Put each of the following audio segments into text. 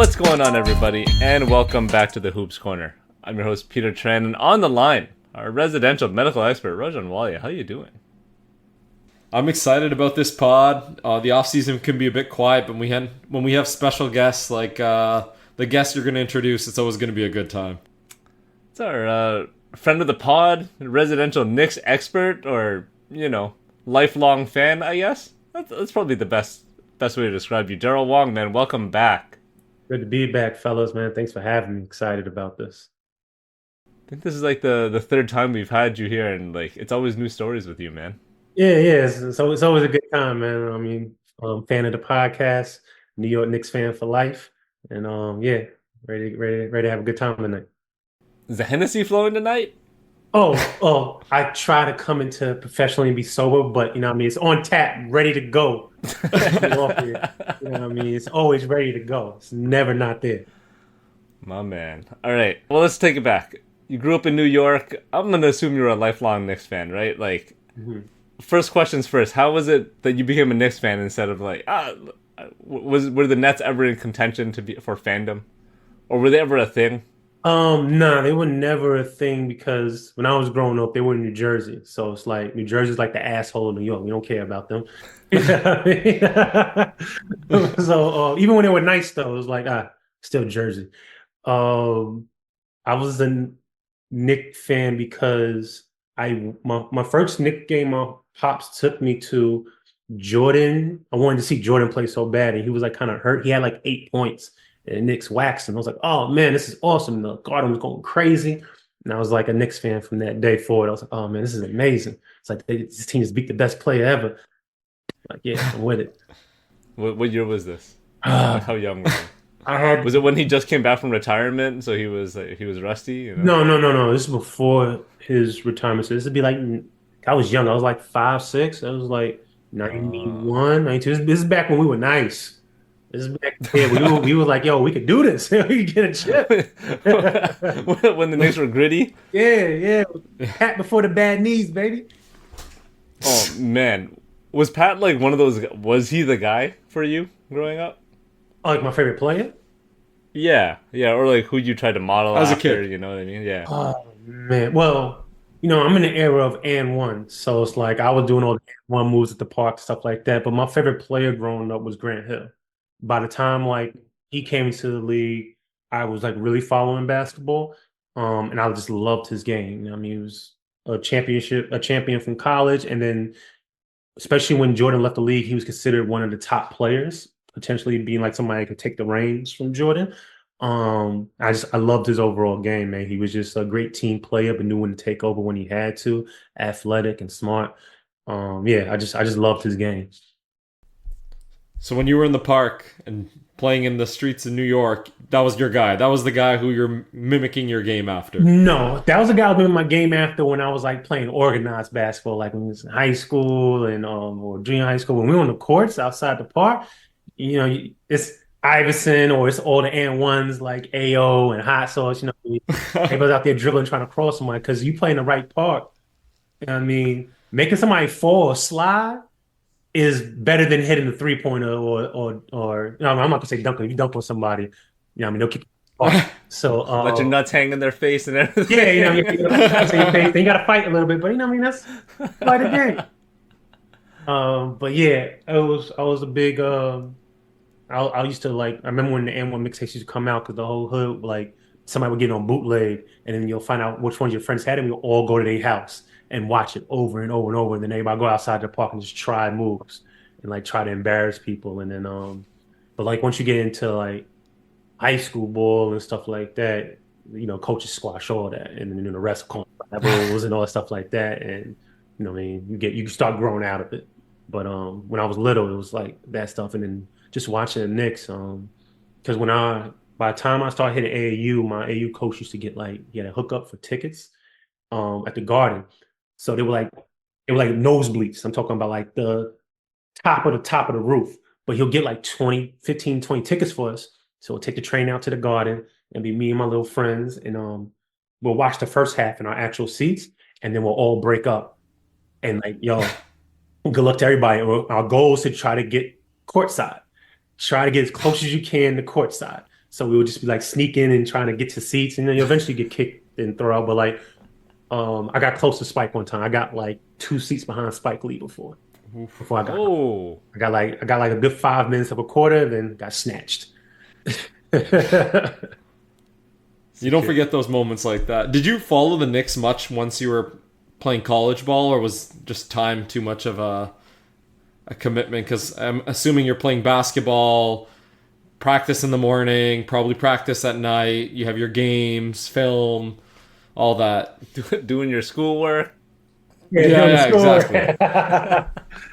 What's going on, everybody, and welcome back to the Hoops Corner. I'm your host, Peter Tran, and on the line, our residential medical expert, Rajan Walia. How you doing? I'm excited about this pod. The off season can be a bit quiet, but when we have special guests like the guest you're going to introduce, it's always going to be a good time. It's our friend of the pod, residential Knicks expert, or, lifelong fan, I guess. That's probably the best way to describe you. Darrell Wonge, man, welcome back. Good to be back, fellas, man. Thanks for having me. Excited about this. I think this is like the third time we've had you here, and it's always new stories with you, man. Yeah. It's always a good time, man. I mean, fan of the podcast, New York Knicks fan for life, and ready to have a good time tonight. Is the Hennessy flowing tonight? I try to come into professionally and be sober, but it's on tap, ready to go. It's always ready to go. It's never not there. My man. All right. Well, let's take it back. You grew up in New York. I'm gonna assume you're a lifelong Knicks fan, right? First questions first. How was it that you became a Knicks fan instead of were the Nets ever in contention for fandom, or were they ever a thing? Nah, they were never a thing because when I was growing up, they were in New Jersey. So it's like New Jersey's like the asshole of New York. We don't care about them. So even when they were nice, though, it was like still Jersey. I was a Knick fan because my first Knick game, my pops took me to Jordan. I wanted to see Jordan play so bad, and he was like kind of hurt. He had like 8 points. And the Knicks waxed him. I was like, oh man, this is awesome. The Garden was going crazy. And I was like a Knicks fan from that day forward. I was like, oh man, this is amazing. It's like this team just beat the best player ever. Like, yeah, I'm with it. What year was this? How young was he? Was it when he just came back from retirement? So he was rusty? No. This is before his retirement. So this would be like, I was young. I was like 5, 6. I was like 91, 92. This is back when we were nice. This is back then. We were like, yo, we could do this. We could get a chip. When the Knicks were gritty? Yeah. Pat before the bad knees, baby. Oh, man. Was Pat like one of those? Was he the guy for you growing up? Like my favorite player? Yeah. Or like who you tried to model As a after, kid. you know what I mean? Yeah. Oh, man. Well, I'm in the era of and one. So it's like I was doing all the and one moves at the park, stuff like that. But my favorite player growing up was Grant Hill. By the time he came into the league, I was like really following basketball, and I just loved his game. I mean, he was a champion from college, and then especially when Jordan left the league, he was considered one of the top players, potentially being like somebody who could take the reins from Jordan. I loved his overall game, man. He was just a great team player, but knew when to take over when he had to, athletic and smart. I just loved his game. So when you were in the park and playing in the streets of New York, that was your guy. That was the guy who you're mimicking your game after. No, that was the guy I was mimicking my game after when I was like playing organized basketball, like when I was in high school and or junior high school. When we were on the courts outside the park, it's Iverson or it's all the and ones like AO and hot sauce. Everybody's out there dribbling trying to cross somebody because you play in the right park. I mean, making somebody fall or slide is better than hitting the 3-pointer or I'm not gonna say dunking. If you dunk on somebody, they'll kick you off. So let your nuts hang in their face and everything. Yeah, then you gotta fight a little bit, but that's part of the game. But yeah, I was a big I used to I remember when the N1 mixtapes used to come out because the whole hood somebody would get on bootleg and then you'll find out which ones your friends had and we'll all go to their house and watch it over and over and over. And then everybody go outside the park and just try moves and try to embarrass people. And then, but once you get into high school ball and stuff like that, coaches squash all that. And then the rest call rules and all that stuff like that. And, you start growing out of it. But when I was little, it was like that stuff. And then just watching the Knicks, because by the time I started hitting AAU, my AAU coach used to get he had a hookup for tickets at the Garden. So they were nosebleeds. I'm talking about the top of the roof. But he'll get 15, 20 tickets for us. So we'll take the train out to the Garden and be me and my little friends. And we'll watch the first half in our actual seats. And then we'll all break up. And good luck to everybody. Our goal is to try to get courtside. Try to get as close as you can to courtside. So we would just be like sneaking and trying to get to seats, and then you eventually get kicked and throw out. But like, I got close to Spike one time. I got like 2 seats behind Spike Lee before I got home. Oh, I got like a good 5 minutes of a quarter, then got snatched. You don't forget those moments like that. Did you follow the Knicks much once you were playing college ball, or was just time too much of a commitment? Because I'm assuming you're playing basketball, practice in the morning, probably practice at night. You have your games, film, all that. doing your schoolwork. Yeah, exactly.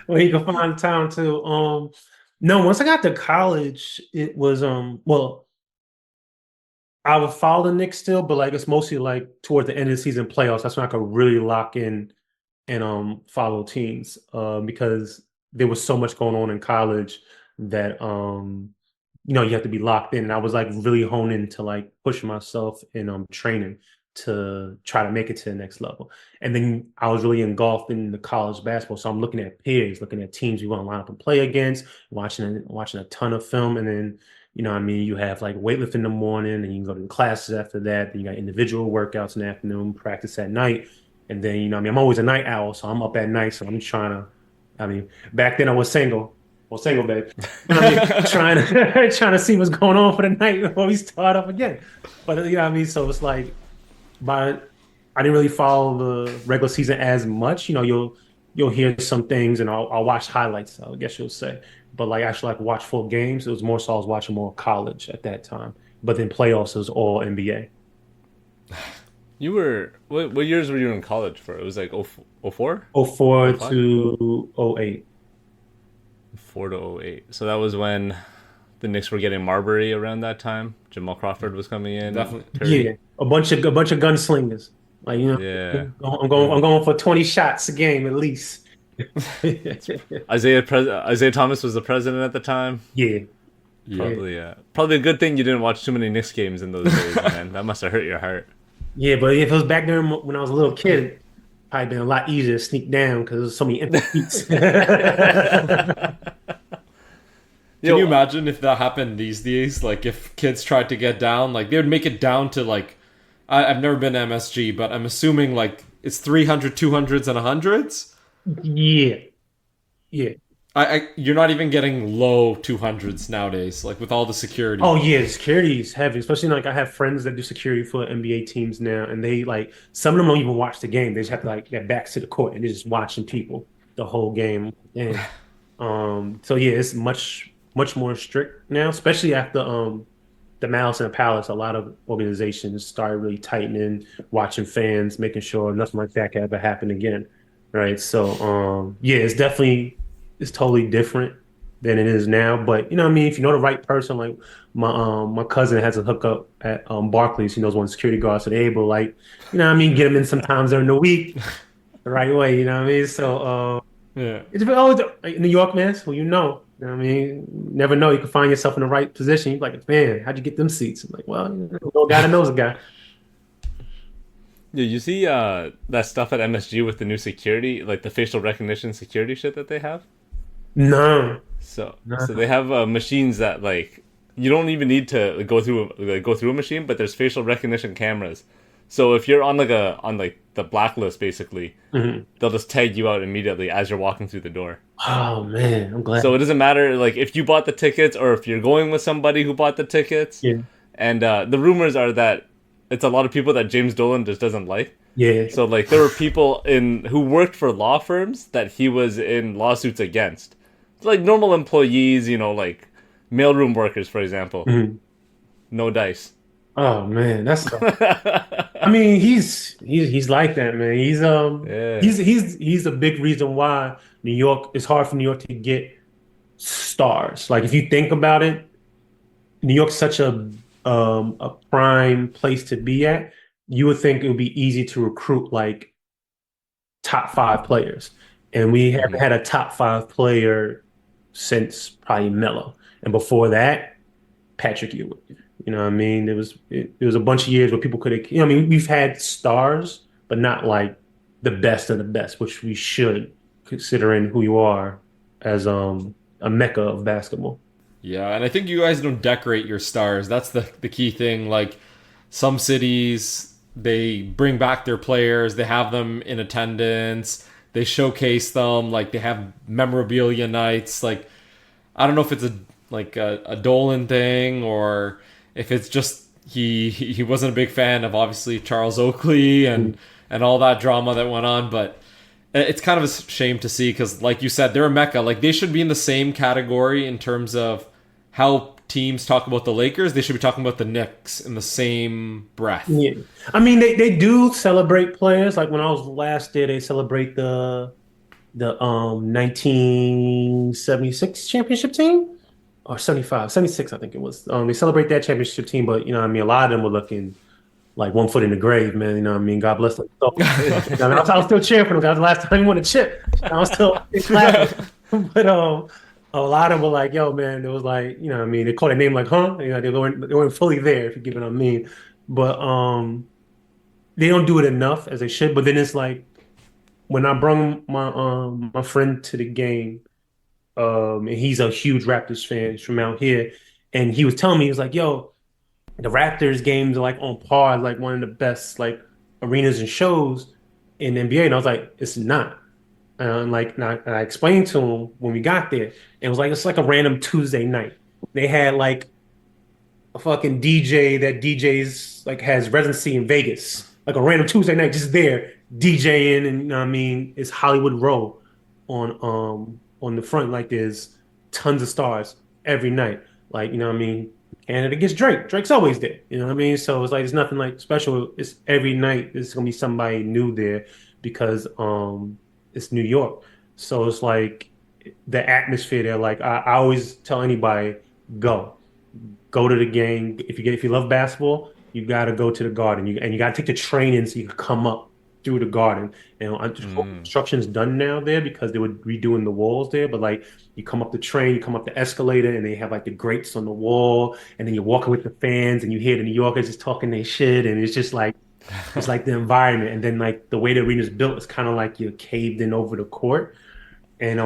Well, you can find time to. No, once I got to college, it was well, I would follow the Knicks still, but like it's mostly like toward the end of the season playoffs. That's when I could really lock in and follow teams. Because there was so much going on in college that you have to be locked in. And I was like really honing to like push myself in training to try to make it to the next level. And then I was really engulfed in the college basketball. So I'm looking at peers, looking at teams we want to line up and play against, watching a ton of film. And then, what I mean, you have like weightlifting in the morning and you can go to the classes after that. Then you got individual workouts in the afternoon, practice at night. And then, I mean, I'm always a night owl, so I'm up at night. So I'm trying to, I mean, back then I was single. Well, single, babe. I mean, trying to see what's going on for the night before we start up again. But what I mean, so it's like, but I didn't really follow the regular season as much. You'll hear some things, and I'll watch highlights, I guess you'll say. But like actually, like watch full games. It was more so I was watching more college at that time. But then playoffs was all NBA. You were what years were you in college for? It was like 04? 04 to 08. 04 to 08. So that was when the Knicks were getting Marbury around that time. Jamal Crawford was coming in. Definitely. Yeah, a bunch of gunslingers. Like Yeah. I'm going for 20 shots a game at least. Isaiah Thomas was the president at the time. Yeah. Probably, yeah. Probably a good thing you didn't watch too many Knicks games in those days, man. That must have hurt your heart. Yeah, but if it was back there when I was a little kid, it'd probably been a lot easier to sneak down because there's so many empty seats. Can you imagine if that happened these days? Like if kids tried to get down, like they would make it down to like, I've never been to MSG, but I'm assuming like it's 300, 200s, and 100s. Yeah. Yeah. You're not even getting low 200s nowadays, like with all the security. Oh yeah, security is heavy. Especially like I have friends that do security for NBA teams now, and they like some of them don't even watch the game. They just have to like their backs to the court and they're just watching people the whole game. And so yeah, it's much more strict now, especially after the Malice and the Palace. A lot of organizations started really tightening, watching fans, making sure nothing like that can ever happen again. Right. So yeah, it's totally different than it is now. But what I mean, if you know the right person, like my cousin has a hookup at Barclays. He knows one of the security guards, so they're able to like, what I mean, get him in sometimes during the week the right way. You know what I mean? So Yeah. it's always like, New York, man. So you know what I mean, never know. You can find yourself in the right position. You're like, man, how'd you get them seats? I'm like, well, no guy that knows a guy. Yeah, you see that stuff at MSG with the new security, like the facial recognition security shit that they have? No. So they have machines that like you don't even need to go through a machine, but there's facial recognition cameras. So if you're on the blacklist, basically, they'll just tag you out immediately as you're walking through the door. Oh man, I'm glad. So it doesn't matter like if you bought the tickets or if you're going with somebody who bought the tickets. Yeah. And the rumors are that it's a lot of people that James Dolan just doesn't like. Yeah. So like there were people who worked for law firms that he was in lawsuits against. Like normal employees, like mailroom workers, for example. No dice. Oh man, that's. I mean, he's like that, man. He's a big reason why New York. It's hard for New York to get stars. Like if you think about it, New York's such a prime place to be at. You would think it would be easy to recruit like top 5 players, and we haven't had a top 5 player since probably Melo, and before that, Patrick Ewing. You know what I mean? There was a bunch of years where people could have. I mean, we've had stars, but not like the best of the best, which we should, considering who you are as a mecca of basketball. Yeah, and I think you guys don't decorate your stars. That's the key thing. Like some cities, they bring back their players, they have them in attendance, they showcase them, like they have memorabilia nights. Like I don't know if it's a Dolan thing or if it's just he wasn't a big fan of obviously Charles Oakley and all that drama that went on, but it's kind of a shame to see because, like you said, they're a mecca. Like they should be in the same category in terms of how teams talk about the Lakers. They should be talking about the Knicks in the same breath. Yeah. I mean, they do celebrate players. Like when I was last there, they celebrate the 1976 championship team or 75, 76, I think it was. They celebrate that championship team, but you know what I mean, a lot of them were looking like 1 foot in the grave, man. You know what I mean? God bless them. So, you know, I was still cheering for them. That was the last time he won a chip. I was still clapping. But a lot of them were like, yo, man, it was like, you know what I mean? They called their name like, huh? You know, they weren't fully there, if you get what I mean. But they don't do it enough as they should. But then it's like when I brought my friend to the game, and he's a huge Raptors fan. He's from out here. And he was telling me, he was like, yo, the Raptors games are like on par, like one of the best like arenas and shows in the NBA. And I was like, it's not. And I explained to him when we got there, and it was like it's like a random Tuesday night. They had like a fucking DJ that DJs like has residency in Vegas, like a random Tuesday night, just there DJing, and you know what I mean, it's Hollywood Row on the front. Like there's tons of stars every night. Like you know what I mean, Canada gets Drake. Drake's always there. You know what I mean? So it's like it's nothing like special. It's every night there's gonna be somebody new there because it's New York. So it's like the atmosphere there. Like I always tell anybody, go. Go to the game. If you love basketball, you gotta go to the Garden. You gotta take the train in so you can come up through the Garden. And construction's done now there because they were redoing the walls there. But like you come up the train, you come up the escalator, and they have like the grates on the wall, and then you're walking with the fans, and you hear the New Yorkers just talking their shit, and it's just like it's like the environment. And then like the way the arena's built, it's kind of like you're caved in over the court, and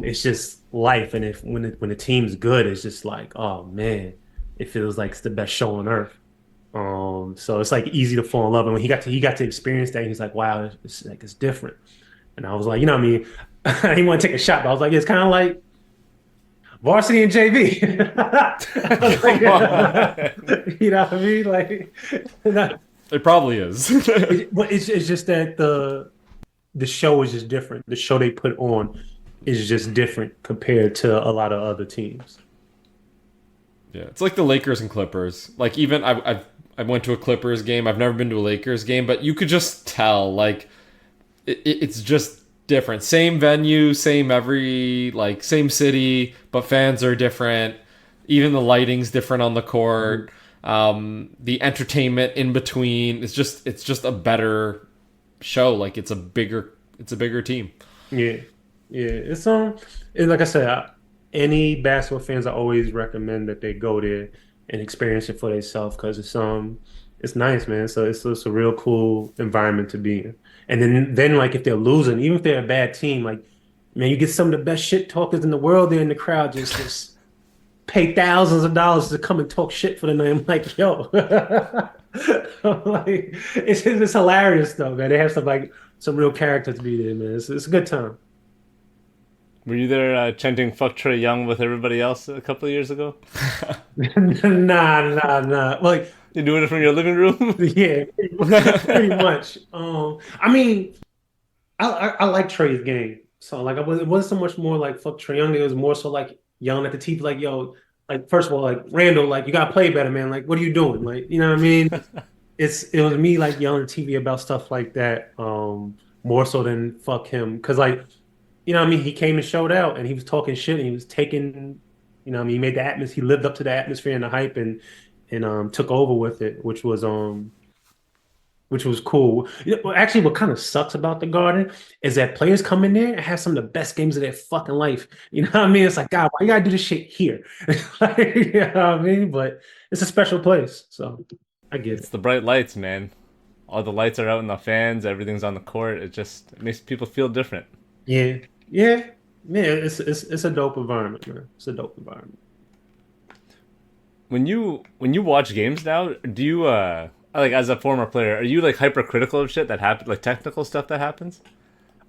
it's just life. And if when the team's good, it's just like oh man, it feels like it's the best show on earth. So it's like easy to fall in love. And when he got to experience that, he's like, wow, it's like it's different. And I was like, you know what I mean? I didn't want to take a shot, but I was like, it's kind of like varsity and JV. Like, you know what I mean? Like, It probably is. but it's just that the show is just different. The show they put on is just different compared to a lot of other teams. Yeah, it's like the Lakers and Clippers. Like even I went to a Clippers game. I've never been to a Lakers game, but you could just tell like it's just different. Same venue, same same city, but fans are different. Even the lighting's different on the court. The entertainment in between. It's just a better show. Like it's a bigger team. Yeah, yeah. It's like I said. Any basketball fans, I always recommend that they go there and experience it for themselves because it's nice, man. So it's a real cool environment to be in. And then like if they're losing, even if they're a bad team, like man, you get some of the best shit talkers in the world there in the crowd. Just pay thousands of dollars to come and talk shit for the night. I'm like, yo, like it's hilarious though, man. They have some real character to be there, man. It's a good time. Were you there chanting "Fuck Trae Young" with everybody else a couple of years ago? Nah. Like you doing it from your living room? Yeah, pretty much. I mean, I like Trae's game, so like it wasn't so much more like fuck Trae Young. It was more so like yelling at the TV, like yo, like first of all, like Randall, like you gotta play better, man. Like what are you doing? Like you know what I mean? It was me like yelling at TV about stuff like that, more so than fuck him, because like. You know what I mean? He came and showed out and he was talking shit and he was taking, you know what I mean? He made the atmosphere, he lived up to the atmosphere and the hype and took over with it, which was cool. You know, actually, what kind of sucks about the Garden is that players come in there and have some of the best games of their fucking life. You know what I mean? It's like, God, why you gotta do this shit here? You know what I mean? But it's a special place. So I get It's the bright lights, man. All the lights are out in the fans, everything's on the court. It makes people feel different. Yeah. Yeah, man, it's a dope environment, man. It's a dope environment. when you watch games now, do you like as a former player, are you like hypercritical of shit that happen, like technical stuff that happens?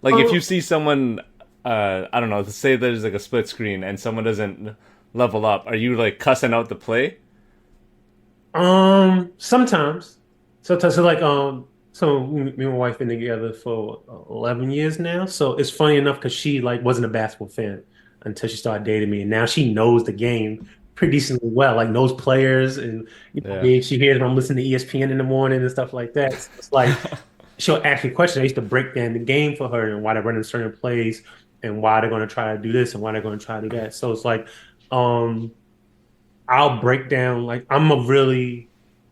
Like if you see someone, I don't know, let's say there's like a split screen and someone doesn't level up, are you like cussing out the play? Sometimes, so like, so me and my wife been together for 11 years now. So it's funny enough because she like wasn't a basketball fan until she started dating me, and now she knows the game pretty decently well, like knows players, and Yeah. she hears when I'm listening to ESPN in the morning and stuff like that. So it's like she'll ask me questions. I used to break down the game for her and why they're running certain plays and why they're going to try to do this and why they're going to try to do that. So it's like, um. I'll break down like I'm a really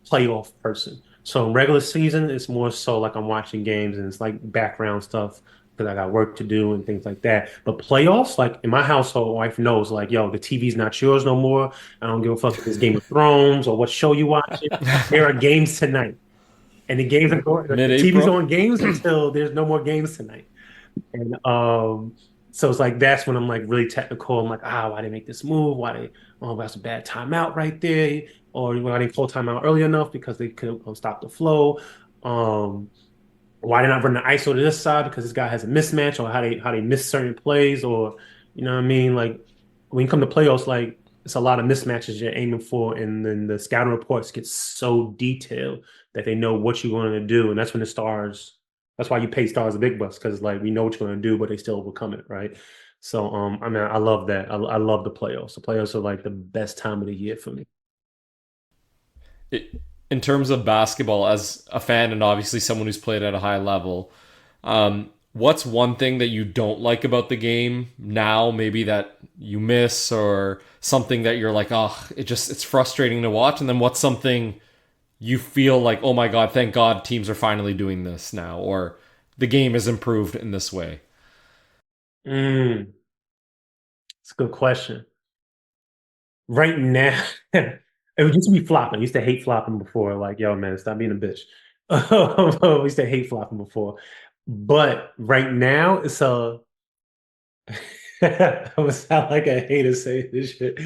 playoff person. So in regular season, it's more so like I'm watching games and it's like background stuff because I got work to do and things like that. But playoffs, like in my household, wife knows like, yo, the TV's not yours no more. I don't give a fuck if it's Game of Thrones or what show you watching. There are games tonight, and the games are going. The TV's Mid-April. on games until there's no more games tonight. And so it's like that's when I'm like really technical. I'm like, why they make this move? Why they that's a bad timeout right there, or why they call timeout early enough because they could stop the flow. Um, why they not running the ISO to this side because this guy has a mismatch, or how they miss certain plays, or you know what I mean? Like when you come to playoffs, like it's a lot of mismatches you're aiming for, and then the scouting reports get so detailed that they know what you're going to do, and that's when the stars. That's why you pay stars the big bucks because like we know what you're going to do, but they still overcome it, right? So I mean, I love that. I love the playoffs. The playoffs are like the best time of the year for me. In terms of basketball, as a fan and obviously someone who's played at a high level, what's one thing that you don't like about the game now, maybe that you miss, or something that you're like, oh, it's frustrating to watch? And then what's something you feel like, oh my God, thank God teams are finally doing this now, or the game has improved in this way? Mm, it's a good question. Right now, it used to be flopping. I used to hate flopping before. Like, yo, man, stop being a bitch. I used to hate flopping before. But right now, it's a I would sound like a hater saying this shit.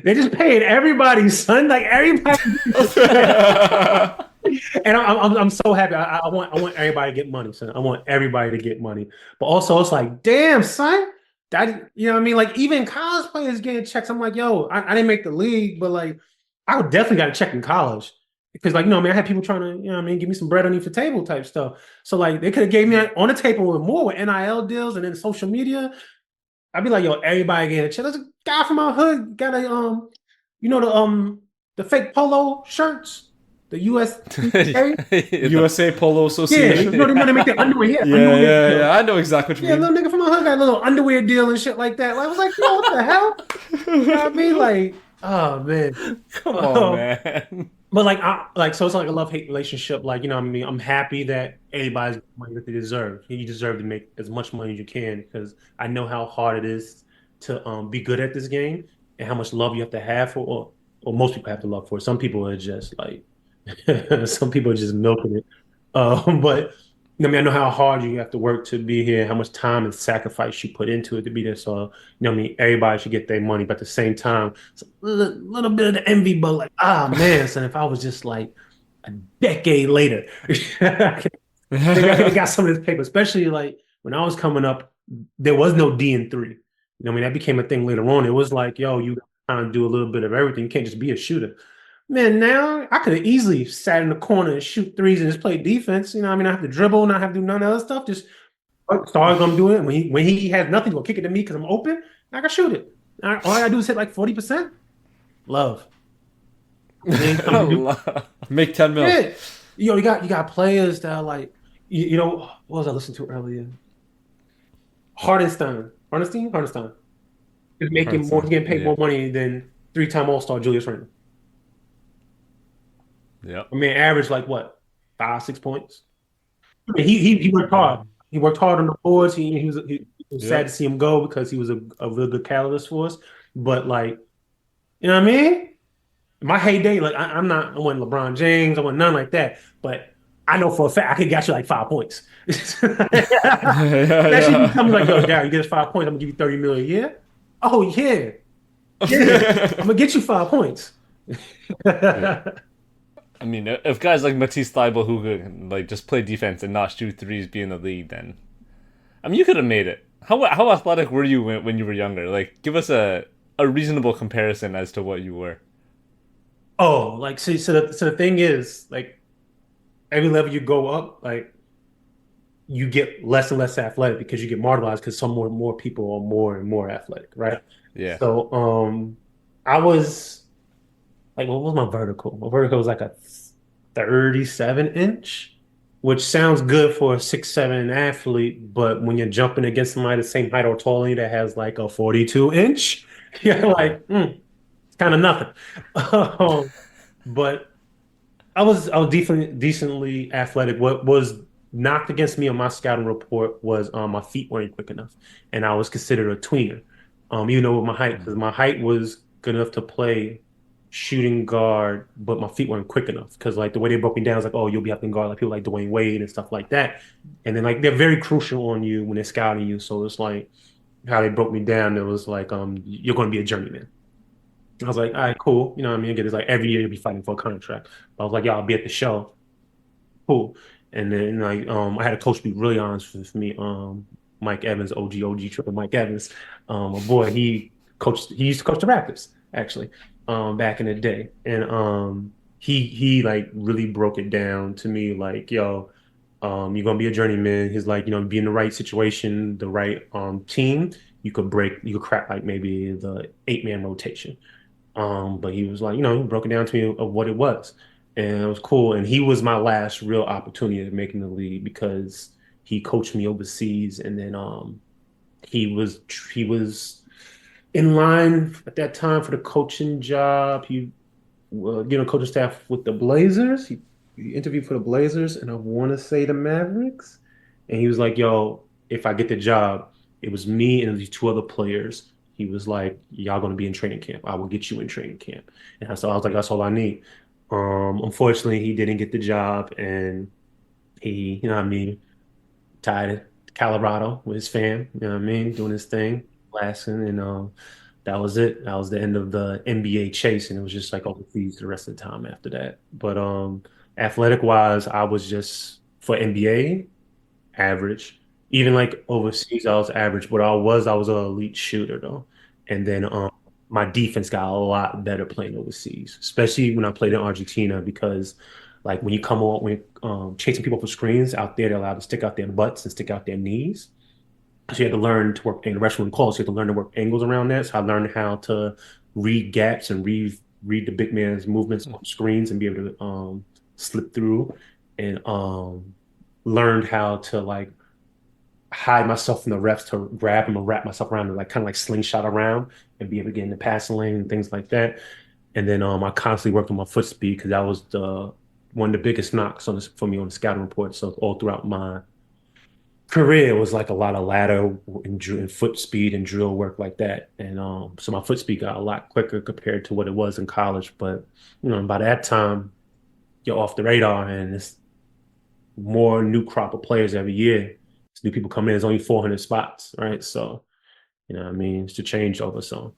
They're just paying everybody, son. Like everybody, and I'm so happy. I want everybody to get money, son. I want everybody to get money. But also, it's like, damn, son. That you know what I mean? Like even college players getting checks. I'm like, yo, I didn't make the league, but like I would definitely got a check in college because like you know, what I mean, I had people trying to you know, what I mean, give me some bread underneath the table type stuff. So like they could have gave me on the table with more with NIL deals and then social media. I'd be like, yo, everybody get a check. There's a guy from our hood got a you know the fake polo shirts, the USA. USA Polo Yeah, Association. you know they make their underwear here. Yeah. I know exactly what you Yeah, mean. little nigga from my hood got a little underwear deal and shit like that. Like, I was like, yo, what the hell? You know what I mean? Like, oh man. Come on, Um, man. but like so it's like a love-hate relationship. Like, you know what I mean? I'm happy that everybody's getting money that they deserve. You deserve to make as much money as you can because I know how hard it is to be good at this game and how much love you have to have for or most people have to love for. Some people are just like some people are just milking it. But I mean, I know how hard you have to work to be here, how much time and sacrifice you put into it to be there. So, you know, what I mean, everybody should get their money, but at the same time, it's a little bit of the envy, but like, man, son, if I was just like a decade later, maybe I could have got some of this paper. Especially like when I was coming up, there was no D&3. You know, what I mean, that became a thing later on. It was like, yo, you kind of do a little bit of everything. You can't just be a shooter. Man, now I could have easily sat in the corner and shoot threes and just play defense. You know, what I mean, I have to dribble, not have to do none of the other stuff. Just start gonna do it. When he has nothing, he'll kick it to me because I'm open. I can shoot it. All I gotta do is hit like 40%. Love. Make 10 mil. Yeah. You got players that are like, you know, what was I listening to earlier? Hardenstein is making more, he's getting paid more money than three-time All-Star Julius Randle. Yep. I mean, average like what, 5, 6 points. I mean, he worked hard. He worked hard on the boards. He was sad to see him go because he was a real good catalyst for us. But like, you know what I mean? My heyday, like I wasn't LeBron James, I wasn't none like that. But I know for a fact I could get you like 5 points. That shit, you tell me like, yo, Darrell, you get us 5 points, I'm gonna give you 30 million a year. Oh yeah, I'm gonna get you 5 points. Yeah. I mean, if guys like Matisse Thybulle who could like just play defense and not shoot threes be in the league, then I mean you could have made it. How athletic were you when you were younger? Like, give us a reasonable comparison as to what you were. Oh, like see, so the thing is, like every level you go up, like you get less and less athletic because you get marginalized because some more people are more and more athletic, right? Yeah. So I was like, what was my vertical? My vertical was like a 37 inch, which sounds good for a 6'7" athlete, but when you're jumping against somebody the same height or taller than you that has like a 42 inch, you're Yeah. like, it's kind of nothing. Um, but I was decently athletic. What was knocked against me on my scouting report was my feet weren't quick enough, and I was considered a tweener. Even though with my height, because my height was good enough to play shooting guard, but my feet weren't quick enough. Because like the way they broke me down is like, oh, you'll be having guard like people like Dwayne Wade and stuff like that, and then like they're very crucial on you when they're scouting you. So it's like how they broke me down. It was like, you're going to be a journeyman. I was like, all right, cool. You know what I mean? Again, it's like every year you'll be fighting for a contract. But I was like, yeah, I'll be at the show. Cool. And then like I had a coach be really honest with me. Mike Evans, OG triple Mike Evans. A boy, he used to coach the Raptors, actually, back in the day. And he like really broke it down to me like, yo, you're gonna be a journeyman. He's like, be in the right situation, the right team, you could crack like maybe the 8-man rotation. But he was like, he broke it down to me of what it was. And it was cool. And he was my last real opportunity of making the league because he coached me overseas. And then he was in line at that time for the coaching job. He coaching staff with the Blazers. He interviewed for the Blazers, and I want to say the Mavericks. And he was like, "Yo, if I get the job, it was me and these two other players." He was like, "Y'all gonna be in training camp. I will get you in training camp." And so I was like, "That's all I need." Unfortunately, he didn't get the job, and he, what I mean, tied to Colorado with his fam. You know what I mean, doing his thing, blasting, and that was it. That was the end of the NBA chase, and it was just like overseas the rest of the time after that. But athletic wise, I was just for NBA average. Even like overseas, I was average, but I was an elite shooter though. And then my defense got a lot better playing overseas, especially when I played in Argentina because like when you come on when chasing people for screens out there, they're allowed to stick out their butts and stick out their knees. So you had to learn to work in the restaurant calls. You had to learn to work angles around that. So I learned how to read gaps and read the big man's movements on screens and be able to slip through and learned how to like hide myself from the refs to grab him and wrap myself around and like kind of like slingshot around and be able to get in the passing lane and things like that. And then I constantly worked on my foot speed because that was the one of the biggest knocks on this for me on the scouting report. So all throughout my career was like a lot of ladder and foot speed and drill work like that. And so my foot speed got a lot quicker compared to what it was in college. But by that time, you're off the radar and it's more new crop of players every year. It's new people come in, there's only 400 spots, right? So, what I mean, it's a changeover. So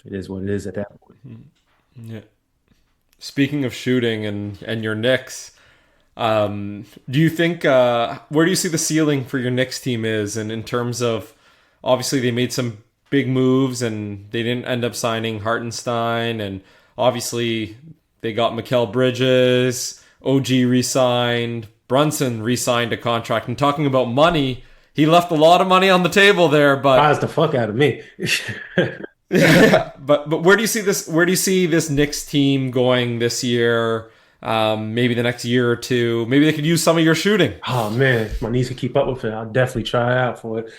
it is what it is at that point. Yeah. Speaking of shooting and your Knicks, do you think where do you see the ceiling for your Knicks team is, and in terms of obviously they made some big moves and they didn't end up signing Hartenstein, and obviously they got Mikal Bridges, OG re-signed, Brunson re-signed a contract, and talking about money, he left a lot of money on the table there, but Surprised the fuck out of me. yeah, but where do you see this? Where do you see this Knicks team going this year? Maybe the next year or two. Maybe they could use some of your shooting. Oh man, if my knees can keep up with it, I'll definitely try out for it.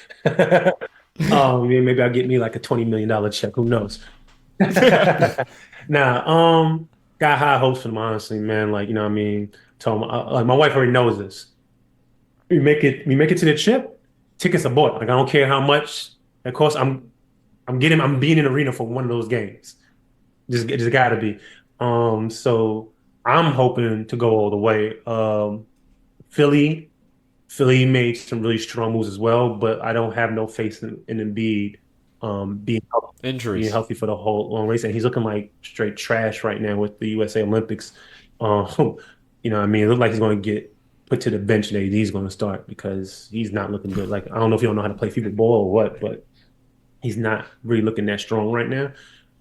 Maybe I'll get me like a $20 million check. Who knows? Nah, got high hopes for them, honestly, man. Like, what I mean? Told my, like my wife already knows this. We make it to the chip, tickets are bought. Like I don't care how much it costs. I'm being in the arena for one of those games. Just gotta be. So I'm hoping to go all the way. Philly, Philly made some really strong moves as well, but I don't have no faith in Embiid being Injuries. healthy for the whole long race, and he's looking like straight trash right now with the USA Olympics. Um, I mean, it looked like he's going to get put to the bench, and he's going to start because he's not looking good. Like I don't know if you don't know how to play FIFA ball or what, but he's not really looking that strong right now.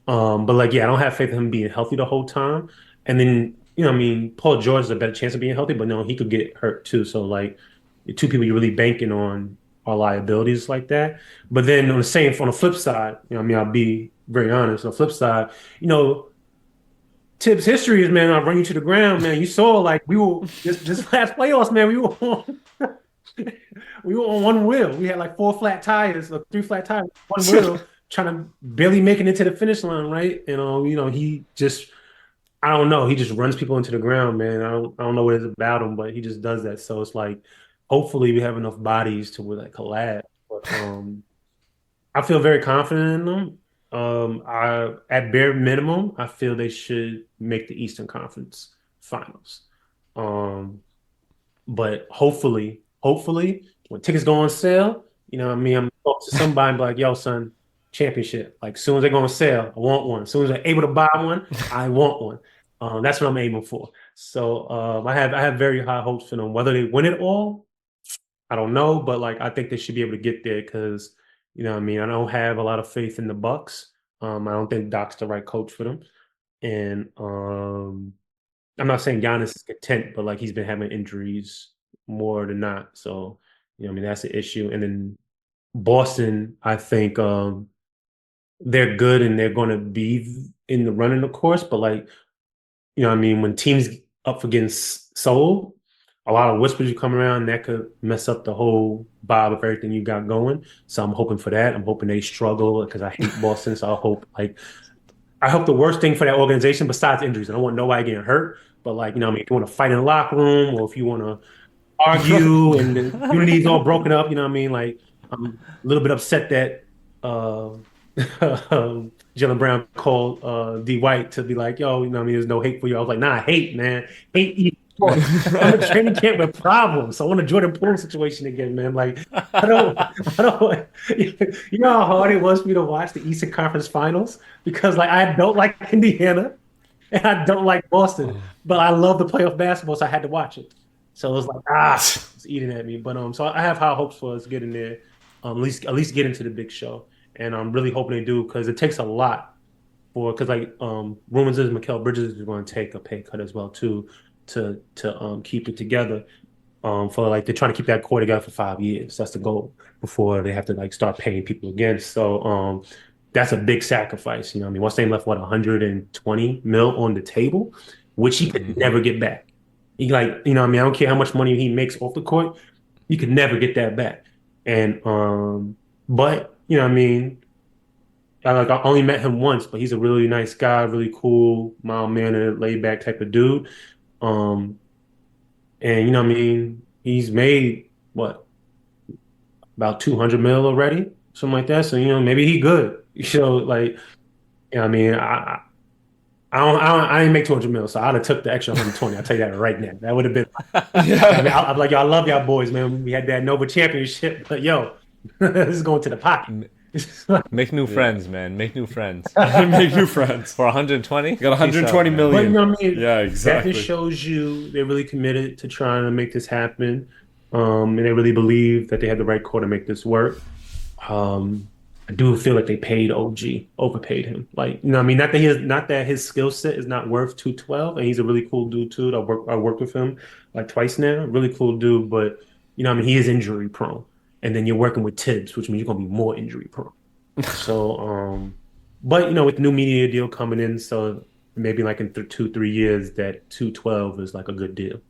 But like, yeah, I don't have faith in him being healthy the whole time. And then, I mean, Paul George has a better chance of being healthy, but no, he could get hurt too. So like, the two people you're really banking on are liabilities like that. But then on the flip side, I mean, I'll be very honest. On the flip side, you know, Tibbs' history is, man, I'll run you to the ground, man. You saw like we were just last playoffs, man. We were on we were on one wheel. We had like four flat tires or three flat tires, one wheel, trying to barely make it into the finish line, right? And he just I don't know, he just runs people into the ground, man. I don't know what it's about him, but he just does that. So it's like hopefully we have enough bodies to where that collab. But I feel very confident in them. I at bare minimum, I feel they should make the Eastern Conference Finals. Um, but hopefully, when tickets go on sale, what I mean, I'm talk to somebody and be like, yo, son, championship. Like, as soon as they go on sale, I want one. As soon as I'm able to buy one, I want one. That's what I'm aiming for. So I have very high hopes for them. Whether they win it all, I don't know, but like I think they should be able to get there because, what I mean, I don't have a lot of faith in the Bucks. I don't think Doc's the right coach for them. And I'm not saying Giannis is content, but like he's been having injuries more than not. So, I mean, that's an issue. And then Boston, I think they're good and they're going to be in the running, of course. But like, what I mean, when teams up against Seoul, a lot of whispers you come around that could mess up the whole vibe of everything you got going. So I'm hoping for that. I'm hoping they struggle because I hate Boston. So I hope the worst thing for that organization besides injuries. I don't want nobody getting hurt, but like, I mean, if you want to fight in the locker room or if you want to argue and the unity's all broken up, what I mean? Like, I'm a little bit upset that Jalen Brown called D White to be like, yo, what I mean, there's no hate for you. I was like, nah, hate, man. Hate I'm a training camp with problems. So I want a Jordan Poole situation again, man. Like, I don't, you know how hard it was for me to watch the Eastern Conference Finals because, like, I don't like Indiana and I don't like Boston, but I love the playoff basketball, so I had to watch it. So it was like, it's eating at me. But so I have high hopes for us getting there, at least get into the big show, and I'm really hoping they do because it takes a lot because like rumors is Mikal Bridges is going to take a pay cut as well too to keep it together. For like they're trying to keep that core together for 5 years. That's the goal before they have to like start paying people again. So that's a big sacrifice. I mean, once they left 120 mil on the table, which he could never get back. He like, I mean, I don't care how much money he makes off the court, you could never get that back. And but I mean, I only met him once, but he's a really nice guy, really cool, mild mannered, laid back type of dude. Um, and what I mean, he's made what about 200 mil already, something like that. So maybe he good. Like, I mean, I didn't make 200 mil, so I'd have took the extra 120. I'll tell you that right now. That would have been. I mean, I'm like, yo, I love y'all boys, man. We had that Nova championship, but yo, this is going to the pocket. Make new friends, man. Make new friends. Make new friends. For 120? Got 120 million. But what I mean? Yeah, exactly. That just shows you they're really committed to trying to make this happen. And they really believe that they have the right core to make this work. I do feel like they paid OG, overpaid him. Like, I mean, not that his skill set is not worth 212, and he's a really cool dude too. I worked with him like twice now. Really cool dude, but I mean, he is injury prone. And then you're working with Tibbs, which means you're gonna be more injury prone. So, but with the new media deal coming in, so maybe like in 2-3 years, that 212 is like a good deal,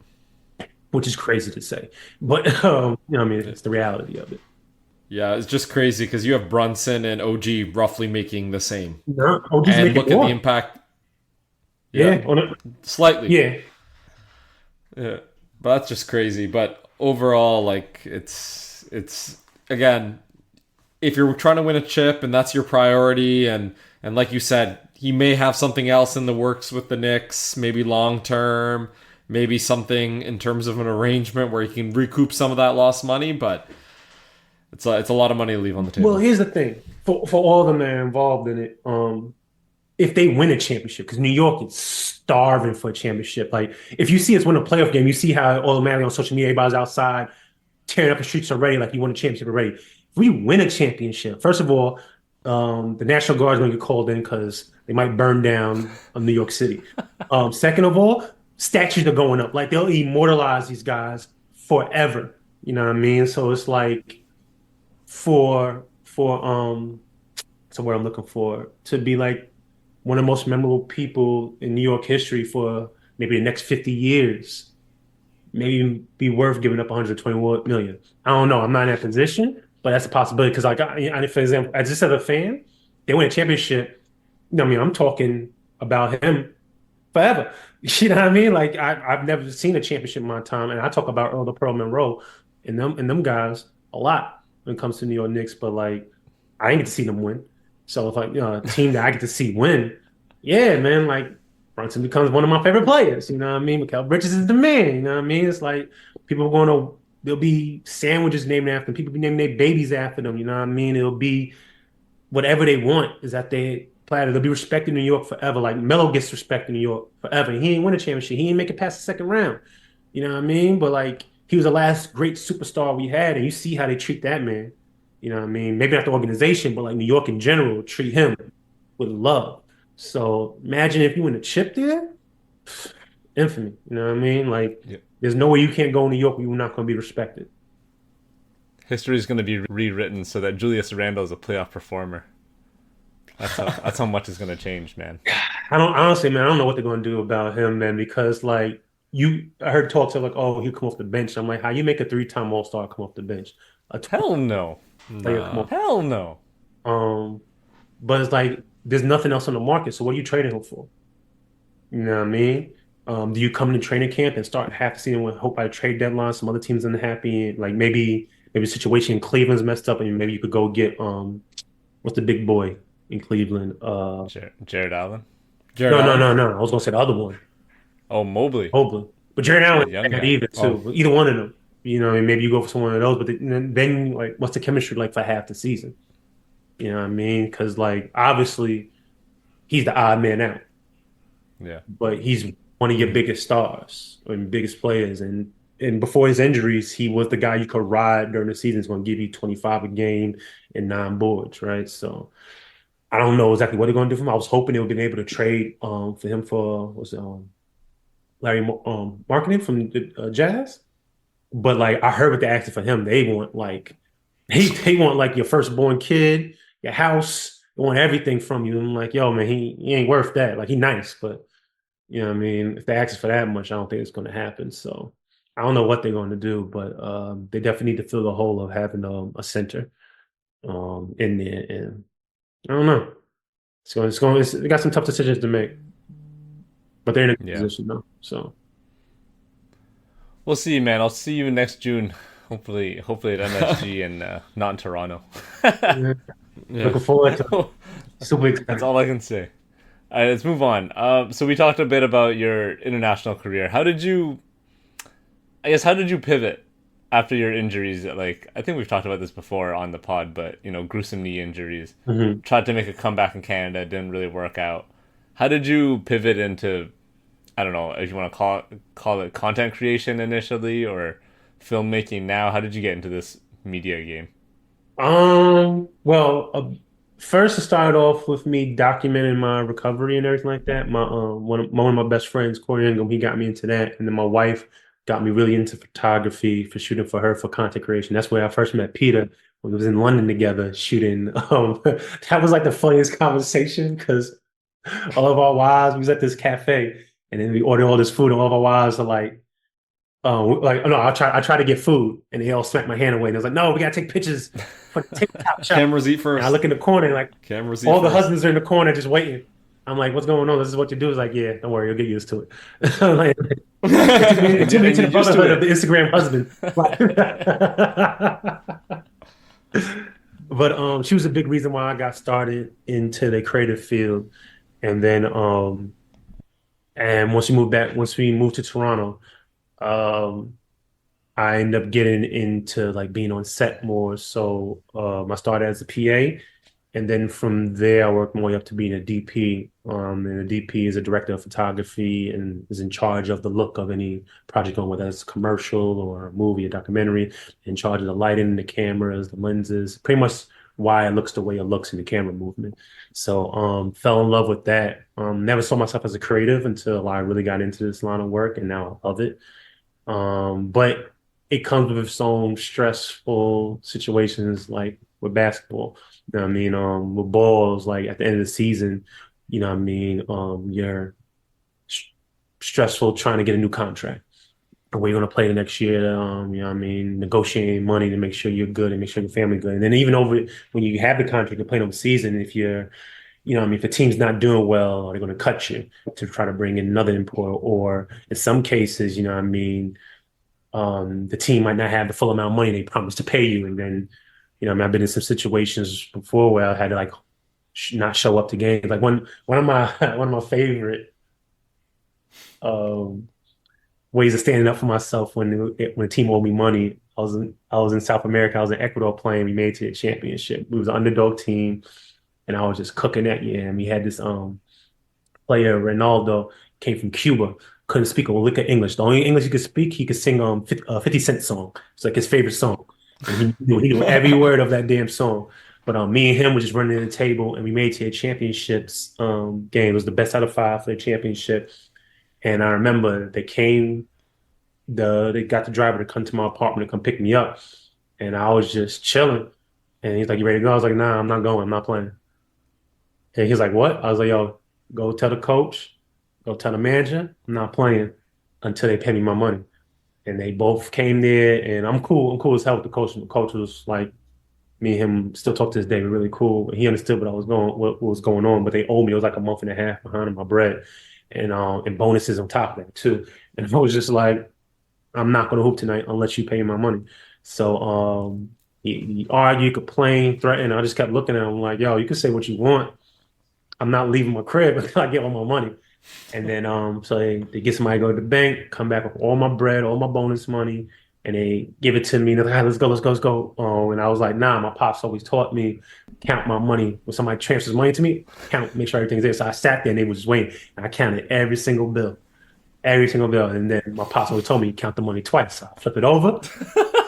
which is crazy to say, but I mean, it's the reality of it. Yeah, it's just crazy because you have Brunson and OG roughly making the same. No, OG's and making look more. at the impact. Yeah, slightly. Yeah, but that's just crazy. But overall, like it's again, if you're trying to win a chip and that's your priority, and like you said, he may have something else in the works with the Knicks, maybe long term, maybe something in terms of an arrangement where he can recoup some of that lost money, but It's a lot of money to leave on the Well, table. here's the thing for all of them that are involved in it. If they win a championship, because New York is starving for a championship. Like if you see us win a playoff game, you see how automatically on social media everybody's outside tearing up the streets already, like you won a championship already. If we win a championship, first of all, the National Guard is going to get called in because they might burn down New York City. Second of all, statues are going up. Like they'll immortalize these guys forever. You know what I mean? So it's like for so what I'm looking for to be like one of the most memorable people in New York history for maybe the next 50 years, maybe be worth giving up 121 million. I don't know. I'm not in that position, but that's a possibility. Because like, for example, I just as a fan, they win a championship. You know, what I mean, I'm talking about him forever. You know what I mean? Like I've never seen a championship in my time, and I talk about Earl the Pearl Monroe and them guys a lot when it comes to New York Knicks. But like, I ain't get to see them win. So if like a team that I get to see win, yeah, man, like Brunson becomes one of my favorite players. You know what I mean? Mikal Bridges is the man. You know what I mean? It's like people are going to there'll be sandwiches named after them. People be naming their babies after them. You know what I mean? It'll be whatever they want is that they platter. They'll be respected in New York forever. Like Melo gets respect in New York forever. He ain't win a championship. He ain't make it past the second round. You know what I mean? But like he was the last great superstar we had, and you see how they treat that man. You know what I mean? Maybe not the organization, but like New York in general treat him with love. So imagine if you win a chip there, infamy. You know what I mean? Like Yeah. there's no way you can't go in New York where you're not going to be respected. History is going to be rewritten so that Julius Randle is a playoff performer. That's how much is going to change, man. I don't honestly, man. I don't know what they're going to do about him, man. Because like I heard talks of like, oh, he'll come off the bench. I'm like, how you make a three-time All-Star come off the bench? A Hell no. player come Nah. off. Hell no. Um, but it's like there's nothing else on the market. So what are you trading him for? You know what I mean? Do you come to training camp and start half the season with hope by trade deadline? Some other teams unhappy, like maybe the situation in Cleveland's messed up, and maybe you could go get what's the big boy in Cleveland? Jared Allen. Jared No, no, Allen? no, no. I was gonna say the other one, Oh, Mobley, Mobley, but Jared the Allen young had guy. either Oh, too. Either one of them. You know, what I mean, maybe you go for someone of those, but then like, what's the chemistry like for half the season? You know what I mean? Because like obviously he's the odd man out, Yeah. but he's one of your biggest stars and biggest players. And before his injuries, he was the guy you could ride during the season. He's going to give you 25 a game and 9 boards, right? So I don't know exactly what they're going to do for him. I was hoping they would be able to trade for him for was it, Larry Marketing from the Jazz. But like I heard what they're asking for him, they want like they want like your firstborn kid, your house, they want everything from you. And I'm like, yo, man, he ain't worth that. Like he nice, but you know what I mean? If they ask for that much, I don't think it's going to happen. So I don't know what they're going to do, but they definitely need to fill the hole of having a center in there. And I don't know. They got some tough decisions to make, but they're in a good Yeah. position though. So We'll see, man. I'll see you next June. Hopefully at MSG and not in Toronto. yeah, yeah. looking forward to it. Super That's excited. all I can say. All right, let's move on. So we talked a bit about your international career. How did you pivot after your injuries? Like, I think we've talked about this before on the pod, but gruesome knee injuries. Mhm. Tried to make a comeback in Canada, didn't really work out. How did you pivot into, I don't know if you want to call it content creation initially or filmmaking now? How did you get into this media game? Well, first it started off with me documenting my recovery and everything like that. My one of my best friends, Corey Ingham, he got me into that, and then my wife got me really into photography for shooting for her for content creation. That's where I first met Peter when we was in London together shooting. That was like the funniest conversation because all of our wives, we was at this cafe, and then we ordered all this food, and all of our wives are like, no, I try to get food, and they all smack my hand away. And I was like, no, we gotta take pictures for the TikTok shot. Cameras eat And I first. look in the corner, and like Cameras eat all the first. husbands are in the corner just waiting. I'm like, what's going on? This is what you do. It's like, yeah, don't worry, you'll get used to it. Like, it took me And to the you're used to brotherhood of it. the Instagram husband. But she was a big reason why I got started into the creative field. And then and once we moved to Toronto, um I ended up getting into like being on set more. So I started as a PA, and then from there I worked my way up to being a DP. And a DP is a director of photography and is in charge of the look of any project on whether it's a commercial or a movie, a documentary, in charge of the lighting, the cameras, the lenses, pretty much why it looks the way it looks in the camera movement. So fell in love with that. Never saw myself as a creative until I really got into this line of work, and now I love it. But it comes with its own stressful situations, like with basketball. You know what I mean? With balls, like at the end of the season, you know what I mean? You're stressful trying to get a new contract. Where you're going to play the next year, you know what I mean? Negotiating money to make sure you're good and make sure your family good. And then even over when you have the contract, you're playing over the season, if you're you know, what I mean, if the team's not doing well, they're going to cut you to try to bring in another import. Or in some cases, you know, what I mean, the team might not have the full amount of money they promised to pay you, and then, you know, I mean, I've been in some situations before where I had to like not show up to games. Like one of my one of my favorite um, ways of standing up for myself when the team owed me money. I was in South America. I was in Ecuador playing. We made it to the championship. We was an underdog team, and I was just cooking that year. And we had this player, Ronaldo, came from Cuba, couldn't speak a lick of English. The only English he could speak, he could sing 50 Cent song. It's like his favorite song. And he knew every word of that damn song. But me and him were just running the table, and we made it to a championships game. It was the best out of five for the championship. And I remember they got the driver to come to my apartment to come pick me up. And I was just chilling. And he's like, "You ready to go?" I was like, "Nah, I'm not going. I'm not playing." And he's like, "What?" I was like, "Yo, go tell the coach, go tell the manager, I'm not playing until they pay me my money." And they both came there, and I'm cool. I'm cool as hell with the coach. And the coach was like, me and him still talk to this day. We're really cool. He understood what was going on, but they owed me. It was like a month and a half behind on my bread, and bonuses on top of that too. And I was just like, I'm not going to hoop tonight unless you pay my money. So he argued, complained, threatened. I just kept looking at him like, "Yo, you can say what you want. I'm not leaving my crib until I get all my money." And then so they get somebody to go to the bank, come back with all my bread, all my bonus money, and they give it to me. They're like, "Ah, let's go, let's go, let's go." And I was like, "Nah, my pops always taught me count my money. When somebody transfers money to me, count, make sure everything's there." So I sat there and they was just waiting. And I counted every single bill. And then my pops always told me count the money twice. So I flip it over,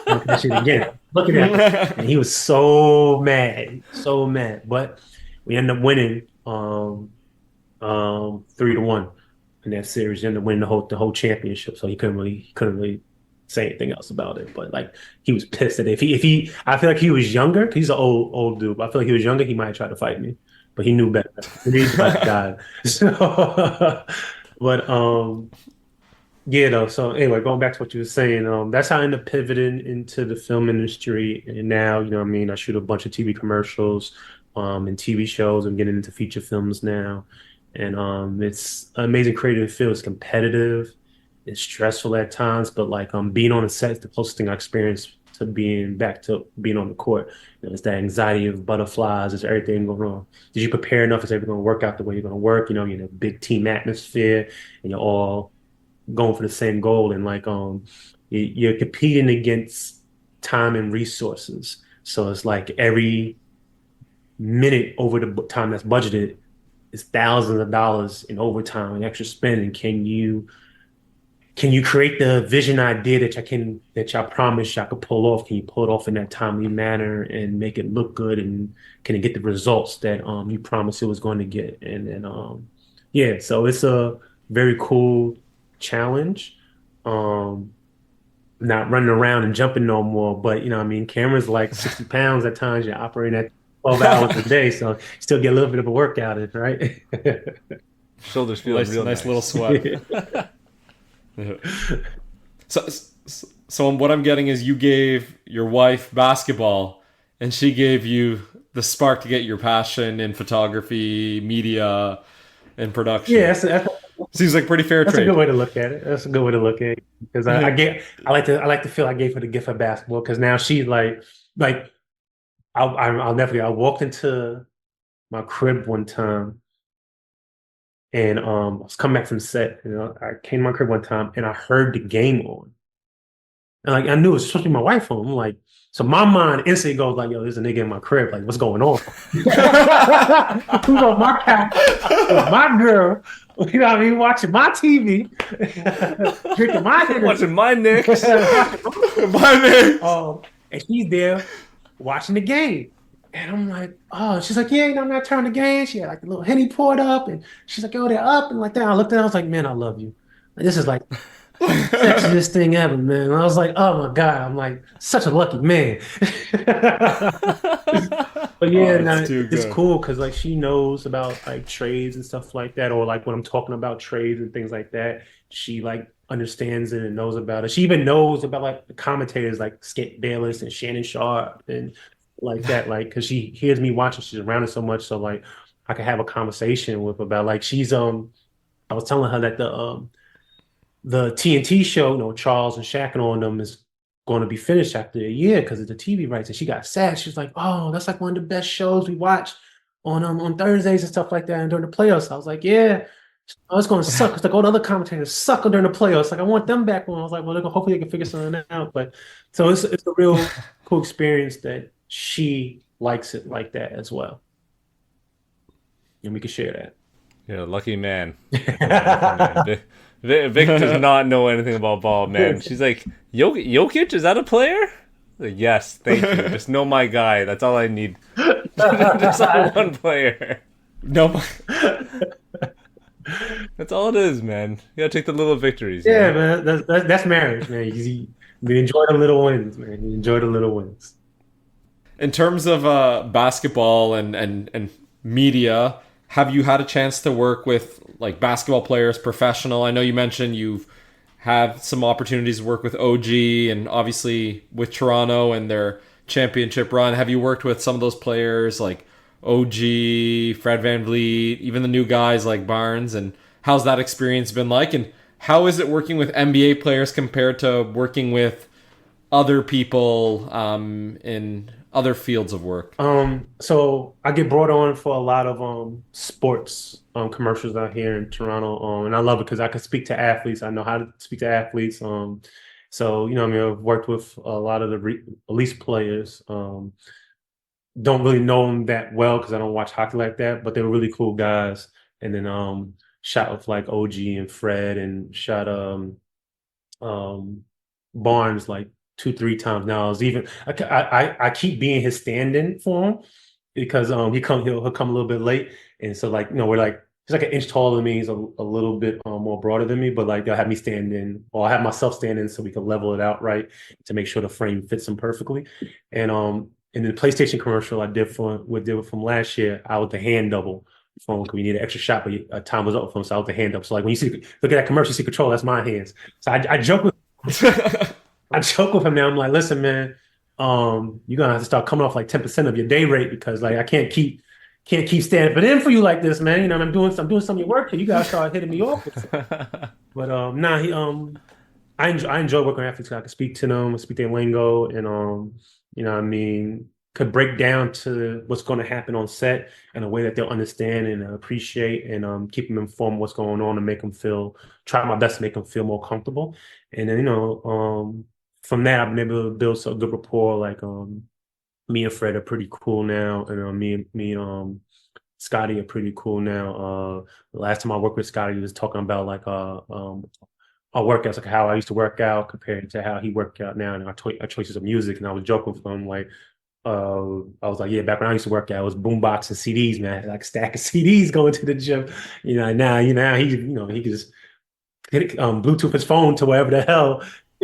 count that shit again. Looking at it. And he was so mad, so mad. But we ended up winning 3-1 in that series. He ended up winning the whole championship. So he couldn't really say anything else about it. But like he was pissed that if he I feel like he was younger, 'cause he's an old dude, but I feel like he was younger, he might have tried to fight me. But he knew better. He knew about God. So but yeah, though. So anyway, going back to what you were saying, that's how I ended up pivoting into the film industry. And now, you know what I mean, I shoot a bunch of TV commercials, and TV shows. I'm getting into feature films now. And it's an amazing creative field. It's competitive, it's stressful at times, but like being on a set is the closest thing I experienced to being back to being on the court. You know, it's that anxiety of butterflies, is everything going on? Did you prepare enough? Is everything going to work out the way you're going to work? You know, you're in a big team atmosphere and you're all going for the same goal, and like you're competing against time and resources. So it's like every minute over the time that's budgeted is thousands of dollars in overtime and extra spending. Can you create the vision idea that y'all promise y'all could pull off? Can you pull it off in that timely manner and make it look good? And can it get the results that you promised it was going to get? And then yeah, so it's a very cool challenge. Um Not running around and jumping no more, but you know what I mean, camera's like 60 pounds at times. You're operating at 12 hours a day, so you still get a little bit of a workout in, right? Shoulders feeling real Nice little nice. sweat. So, so what I'm getting is you gave your wife basketball, and she gave you the spark to get your passion in photography, media, and Yeah, production. that's Seems like pretty fair That's a trade. good way to look at it. That's a good way to look at it because I like to feel I gave her the gift of basketball because now she's like I'll never forget. I walked into my crib one time and I was coming back from set. You know, I came to my crib one time and I heard the game on And like I knew it was supposed to be my wife home. I'm like, so my mind instantly goes like, yo, there's a nigga in my crib. Like, what's going on? Who's on my couch with my girl? You know what I mean? Watching my TV, drinking my Hennessy, Watching my Knicks. watching My name. and she's there watching the game. And I'm like, oh, she's like, yeah, I'm not turning the game. She had like a little Henny poured up, and she's like, oh, they're up, and like that. I looked at her, I was like, man, I love you. Like, this is like sexiest thing ever, man. And I was like, oh my God, I'm like such a lucky man. But Oh, yeah, it's no, too it's good. cool because like she knows about like trades and stuff like that, or like when I'm talking about trades and things like that, she like understands it and knows about it. She even knows about like the commentators like Skip Bayless and Shannon Sharp and like that, like because she hears me watching, she's around it so much, so like I can have a conversation with about like she's I was telling her that the TNT show, you know, Charles and Shaq and all of them is going to be finished after a year because of the TV rights. And she got sad. She was like, "Oh, that's like one of the best shows we watch on Thursdays and stuff like that and during the playoffs." I was like, "Yeah, oh, it's going to suck because like all the other commentators suck during the playoffs. Like I want them back on." I was like, "Well, hopefully they can figure something out." But so it's a real cool experience that she likes it like that as well, and we can share Yeah, lucky man. Lucky man. that. Vic does not know anything about ball, man. She's like, Jokic, is that a player? Like, yes, thank you. Just know my guy. That's all I need. Just one player. No, That's all it is, man. You gotta take the little victories, you Yeah, know? man, that's marriage, man. You enjoy the little wins, man. You enjoy the little wins. in terms of basketball and media, have you had a chance to work with like basketball players, professional? I know you mentioned you've had some opportunities to work with OG and obviously with Toronto and their championship run. Have you worked with some of those players like OG, Fred VanVleet, even the new guys like Barnes? And how's that experience been like? And how is it working with NBA players compared to working with other people in other fields of work? So I get brought on for a lot of sports commercials out here in Toronto. And I love it because I can speak to athletes. I know how to speak to athletes. So you know, I mean, I've worked with a lot of the elite players. Don't really know them that well because I don't watch hockey like that, but they were really cool guys. And then shot with like OG and Fred and shot um Barnes like two, three times now. I was even I keep being his stand-in for him because he'll come a little bit late. And so like, you know, we're like he's like an inch taller than me. He's a little bit more broader than me, but like they'll have me stand in or I'll have myself stand in so we can level it out right to make sure the frame fits him perfectly. And in the PlayStation commercial I did from last year, I was the hand double phone because we needed an extra shot, but time was up for him, so I was the hand up. So like when you see look at that commercial, you see control, that's my hands. So I joke with I joke with him now. I'm like, listen, man, you're gonna have to start coming off like 10% of your day rate because like I can't keep standing in for you like this, man. You know, I'm doing some of your work here. You gotta start hitting me off with it. But nah, he I enjoy working with athletes. I can speak to them, speak their lingo, and you know, what I mean, could break down to what's going to happen on set in a way that they'll understand and appreciate, and keep them informed of what's going on and make them try my best to make them feel more comfortable. And then you know, from that, I've been able to build some good rapport. Like me and Fred are pretty cool now, and me Scotty are pretty cool now. The last time I worked with Scotty, he was talking about like our workouts, like how I used to work out compared to how he worked out now, and our choices of music. And I was joking with him like, I was like, yeah, back when I used to work out, it was boombox and CDs, man, like a stack of CDs going to the gym. You know, now he can just Bluetooth his phone to wherever the hell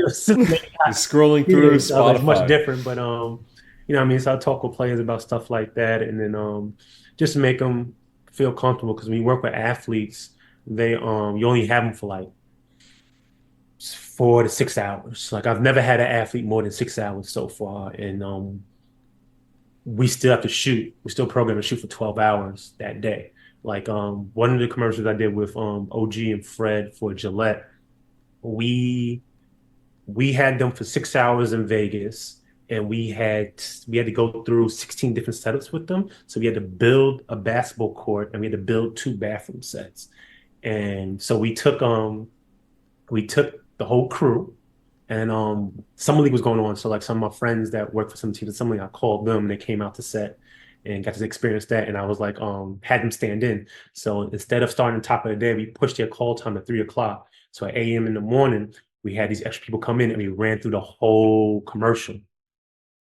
system they He's got. scrolling through Yeah, so it's much Spotify. different, but you know, what I mean, so I talk with players about stuff like that, and then just to make them feel comfortable because when you work with athletes, they you only have them for like 4 to 6 hours. Like I've never had an athlete more than 6 hours so far, and we still have to shoot. We still program to shoot for 12 hours that day. Like one of the commercials I did with OG and Fred for Gillette, we we had them for 6 hours in Vegas, and we had to go through 16 different setups with them. So we had to build a basketball court, and we had to build two bathroom sets. And so we took the whole crew, and summer league was going on. So like some of my friends that work for some teams, summer league, I called them. They came out to set and got to experience that. And I was like, had them stand in. So instead of starting the top of the day, we pushed their call time to 3 o'clock. So at 8 a.m. in the morning, we had these extra people come in and we ran through the whole commercial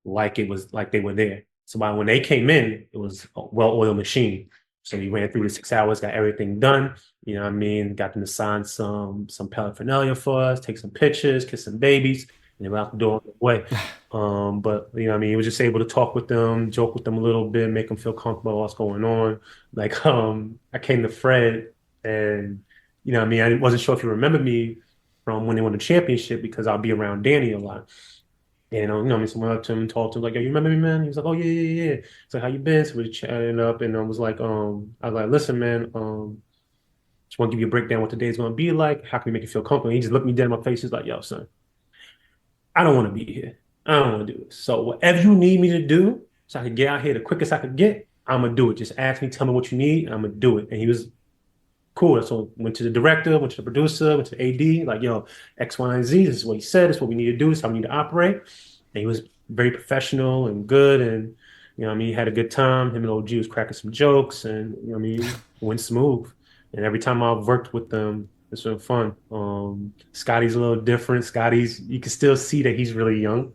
like it was like they were there. So by when they came in, it was a well-oiled machine. So we ran through the 6 hours, got everything done. You know what I mean? Got them to sign some paraphernalia for us, take some pictures, kiss some babies, and they were out the door on the way. But you know what I mean? We were just able to talk with them, joke with them a little bit, make them feel comfortable what's going on. Like I came to Fred and you know what I mean, I wasn't sure if you remember me from when they won the championship because I'll be around Danny a lot. And you know, I mean, someone up to him and talked to him like, "Yo, you remember me, man?" He was like, "Oh yeah, yeah, yeah." It's like, "How you been?" So we chatted up, and I was like, I was like, "Listen, man, just want to give you a breakdown what today's going to be like. How can we make you feel comfortable?" He just looked me dead in my face. He's like, "Yo, son, I don't want to be here. I don't want to do this. So whatever you need me to do, so I can get out here the quickest I could get, I'm gonna do it. Just ask me, tell me what you need, and I'm gonna do it." And he was cool. So went to the director, went to the producer, went to the AD, like, yo, X, Y, and Z. This is what he said. This is what we need to do. This is how we need to operate. And he was very professional and good. And, you know what I mean, he had a good time. Him and OG was cracking some jokes and, you know what I mean, went smooth. And every time I've worked with them, it's been fun. Scotty's a little different. Scotty's, you can still see that he's really young,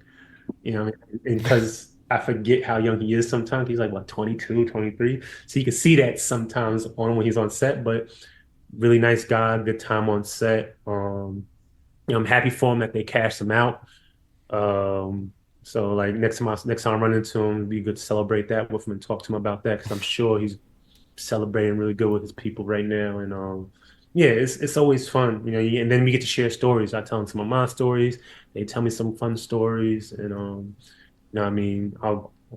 you know, and because I forget how young he is sometimes. He's like, what, 22, 23. So you can see that sometimes on when he's on set, but really nice guy, good time on set. You know, I'm happy for him that they cashed him out. So like next time I run into him, it'd be good to celebrate that with him and talk to him about that because I'm sure he's celebrating really good with his people right now. And yeah, it's always fun, you know. And then we get to share stories. I tell them some of my stories. They tell me some fun stories, and you know what I mean?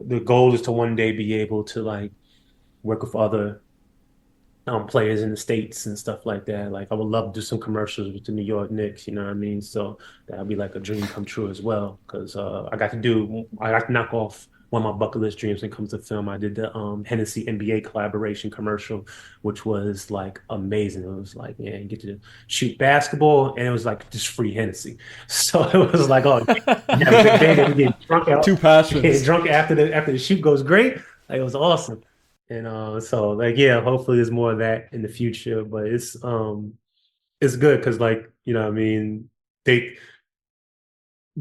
The goal is to one day be able to like work with other players in the States and stuff like that. Like I would love to do some commercials with the New York Knicks, you know what I mean? So that'd be like a dream come true as well. Because I got to knock off one of my bucket list dreams when it comes to film. I did the Hennessy NBA collaboration commercial, which was like amazing. It was like, yeah, you get to shoot basketball and it was like just free Hennessy. So it was like, oh, you have a good day, then we get drunk out, Two passions. get drunk after the shoot goes great. Like it was awesome. And so like yeah, hopefully there's more of that in the future. But it's good because like, you know what I mean, they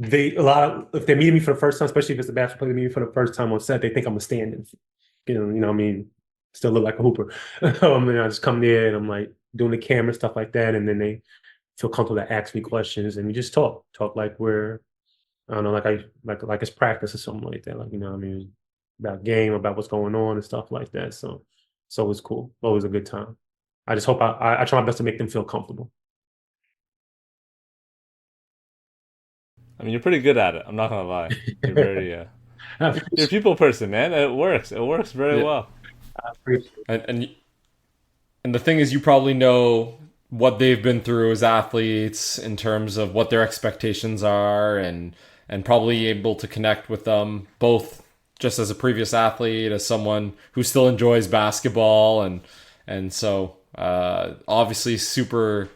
a lot of if they're meeting me for the first time, especially if it's a basketball player meeting me for the first time on set, they think I'm a stand-in. You know what I mean, still look like a hooper. And I just come there and I'm like doing the camera stuff like that, and then they feel comfortable to ask me questions and we just talk like we're I don't know, like it's practice or something like that. Like, you know what I mean? About game, about what's going on and stuff like that. So it's always cool. Always a good time. I just hope I try my best to make them feel comfortable. I mean, you're pretty good at it. I'm not gonna lie. You're very you're a people person, man. It works. It works very Yeah. well. I appreciate it. And the thing is, you probably know what they've been through as athletes in terms of what their expectations are, and probably able to connect with them both just as a previous athlete, as someone who still enjoys basketball, and so obviously super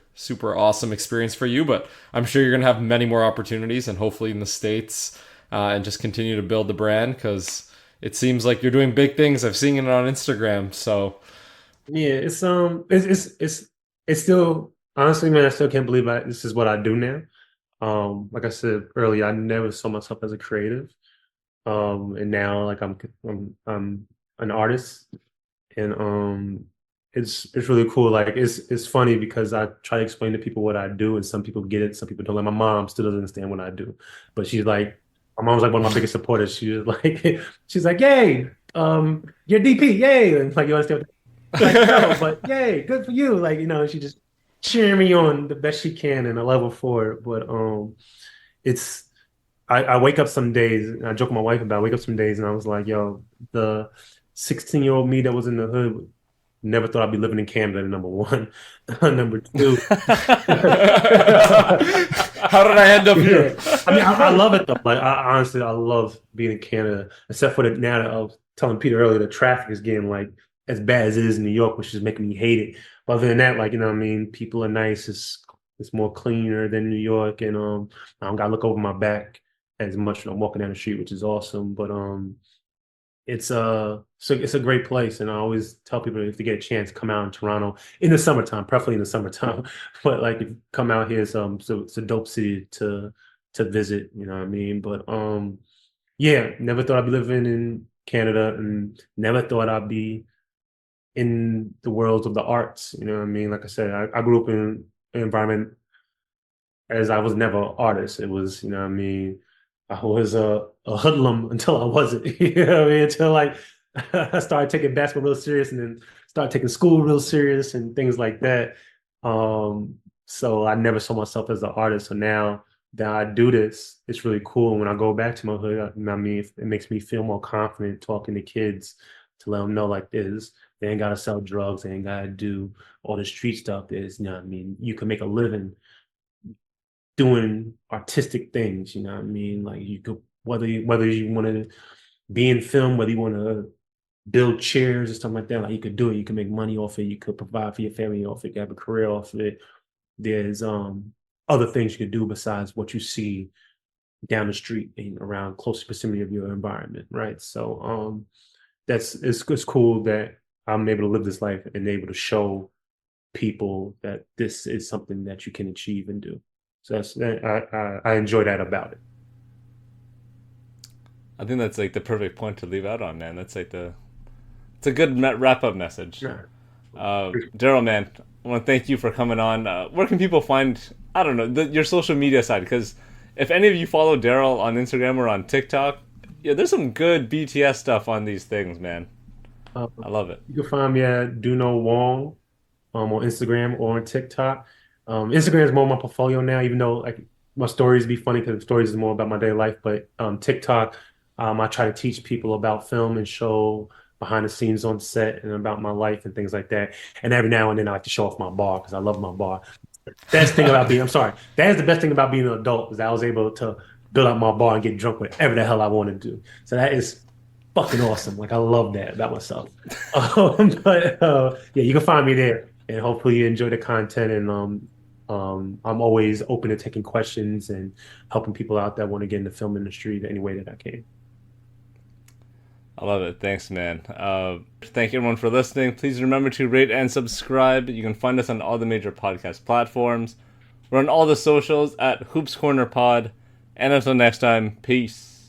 awesome experience for you. But I'm sure you're gonna have many more opportunities, and hopefully in the States, and just continue to build the brand because it seems like you're doing big things. I've seen it on Instagram, so. Yeah, it's still honestly, man, I still can't believe this is what I do now. Like I said earlier, I never saw myself as a creative. And now like I'm an artist and it's really cool. Like it's funny because I try to explain to people what I do and some people get it, some people don't. Like my mom still doesn't understand what I do. But she's like my mom's like one of my biggest supporters. She was like she's like, "Yay, you're DP, yay." And like you understand like no, but yay, good for you. Like, you know, she just cheering me on the best she can and I love her for it. But it's I wake up some days, and I joke with my wife about it, I wake up some days and I was like, yo, the 16-year-old me that was in the hood never thought I'd be living in Canada, number one. Number two. How did I end up here? Yeah. I mean, I love it though. Like, honestly, I love being in Canada, except for the now that I was telling Peter earlier, the traffic is getting like as bad as it is in New York, which is making me hate it. But other than that, like, you know what I mean? People are nice. It's It's more cleaner than New York, and I don't gotta look over my back as much when I'm walking down the street, which is awesome. But it's a great place, and I always tell people if they get a chance, come out in Toronto in the summertime, preferably in the summertime. But like, if you come out here, so it's a dope city to visit. You know what I mean? But yeah, never thought I'd be living in Canada, and never thought I'd be in the world of the arts. You know what I mean? Like I said, I grew up in an environment as I was never an artist. It was, you know what I mean? I was a hoodlum until I wasn't, you know what I mean? Until like I started taking basketball real serious and then started taking school real serious and things like that. So I never saw myself as an artist. So now that I do this, it's really cool. When I go back to my hood, I mean, it makes me feel more confident talking to kids to let them know like this. They ain't gotta sell drugs. They ain't gotta do all the street stuff. Is, you know what I mean? You can make a living doing artistic things, you know what I mean? Like, you could, whether you want to be in film, whether you want to build chairs or something like that, like, you could do it. You can make money off it. You could provide for your family off it. You can have a career off of it. There's other things you could do besides what you see down the street and around close proximity of your environment, right? So it's cool that I'm able to live this life and able to show people that this is something that you can achieve and do. So I enjoy that about it. I think that's like the perfect point to leave out on, man. That's like it's a good wrap up message. Yeah. Darrell, man, I want to thank you for coming on. Where can people find, I don't know, your social media side? Because if any of you follow Darrell on Instagram or on TikTok, yeah, there's some good BTS stuff on these things, man. I love it. You can find me at Duno Wong on Instagram or on TikTok. Instagram is more my portfolio now, even though like my stories be funny because the stories is more about my daily life. But TikTok, I try to teach people about film and show behind the scenes on set and about my life and things like that. And every now and then I like to show off my bar because I love my bar. Best thing about being, I'm sorry, that is the best thing about being an adult is I was able to build up my bar and get drunk whatever the hell I want to do. So that is fucking awesome. Like, I love that about myself. But yeah, you can find me there, and hopefully you enjoy the content. And I'm always open to taking questions and helping people out that want to get in the film industry any way that I can. I love it. Thanks, man. Thank everyone for listening. Please remember to rate and subscribe. You can find us on all the major podcast platforms. We're on all the socials at HoopsCornerPod. And until next time, peace.